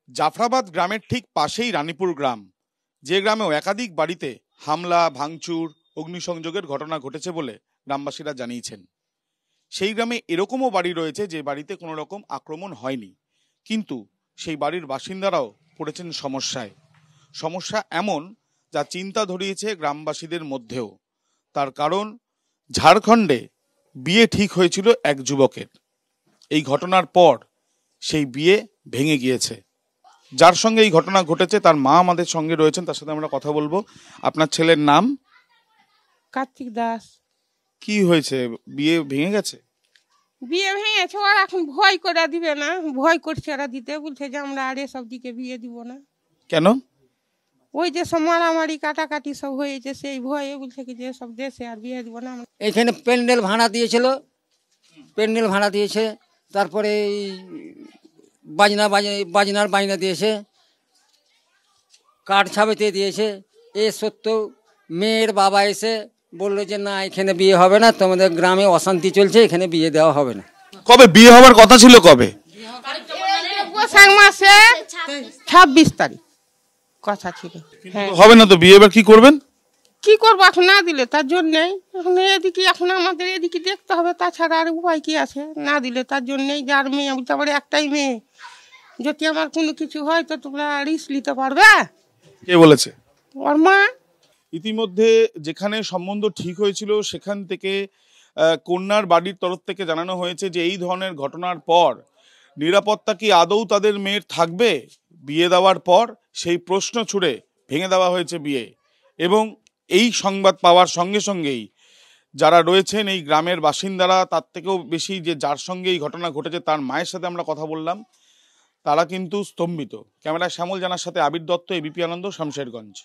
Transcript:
জাফরাবাদ গ্রামের ঠিক পাশেই রানীপুর গ্রাম, যে গ্রামেও একাধিক বাড়িতে হামলা, ভাঙচুর, অগ্নিসংযোগের ঘটনা ঘটেছে বলে গ্রামবাসীরা জানিয়েছেন। সেই গ্রামে এরকমও বাড়ি রয়েছে যে বাড়িতে কোনো রকম আক্রমণ হয়নি, কিন্তু সেই বাড়ির বাসিন্দারাও পড়েছেন সমস্যায়। সমস্যা এমন যা চিন্তা ধরিয়েছে গ্রামবাসীদের মধ্যেও। তার কারণ, ঝাড়খণ্ডে বিয়ে ঠিক হয়েছিল এক যুবকের। এই ঘটনার পর সেই বিয়ে ভেঙে গিয়েছে। যার সঙ্গে এই ঘটনা ঘটেছে তার মা আমাদের সঙ্গে রয়েছেন, তার সাথে আমরা কথা বলবো। আপনার ছেলের নাম? কার্তিক দাস। কি হয়েছে, বিয়ে ভেঙে গেছে? বিয়ে ভেঙেছে, ওরা এখন ভয় করে দিবে না, ভয় করছে ওরা দিতে, বলছে যে আমরা আর এসব দিকে বিয়ে দিব না। কেন? ওই যে সব মারামারি কাটাকাটি সব হয়েছে, সেই ভয়ে বলছে কি যে সব দেশে আর বিয়ে দিব না। এখানে প্যান্ডেল ভাড়া দিয়েছিল, প্যান্ডেল ভাড়া দিয়েছে, তারপরে বাজনার বাজনা দিয়েছে, কাঠ ছাপাতে দিয়েছে। এ সত্ত্বেও মেয়ের বাবা এসে বললো যে না, এখানে বিয়ে হবে না, তোমাদের গ্রামে অশান্তি চলছে, এখানে বিয়ে দেওয়া হবে না। কবে বিয়ে হওয়ার কথা ছিল? কবে? বৈশাখ মাসে 26 তারিখ কথা ছিল। হবে না তো বিয়ে, এবার কি করবেন? কি করবো, এখন না দিলে তার জন্যেই এখন এদিকে, এখন আমাদের এদিকে দেখতে হবে, তাছাড়া আর উপায় কি আছে? না দিলে তার জন্যেই, যার মেয়ে, তারপরে একটাই মেয়ে, যদি আমার কোনো কিছু হয় তো তোমরা রিস্ক নিতে পারবে। কে বলেছে? ওর মা। ইতিমধ্যে যেখানে সম্বন্ধ ঠিক হয়েছিল সেখান থেকে কন্যার বাড়ির তরফ থেকে জানানো হয়েছে যে এই ধরনের ঘটনার পর নিরাপত্তা কি আদৌ তাদের মেয়ের থাকবে বিয়ে দেওয়ার পর, সেই প্রশ্ন ছুড়ে ভেঙে দেওয়া হয়েছে বিয়ে। এবং এই সংবাদ পাওয়ার সঙ্গে সঙ্গেই যারা রয়েছেন এই গ্রামের বাসিন্দারা, তার থেকেও বেশি যে যার সঙ্গে এই ঘটনা ঘটেছে তার মায়ের সাথে আমরা কথা বললাম, তারা কিন্তু স্তম্ভিত। ক্যামেরায় শ্যামল জানার সাথে আবির দত্ত, এবিপি আনন্দ, শামশেরগঞ্জ।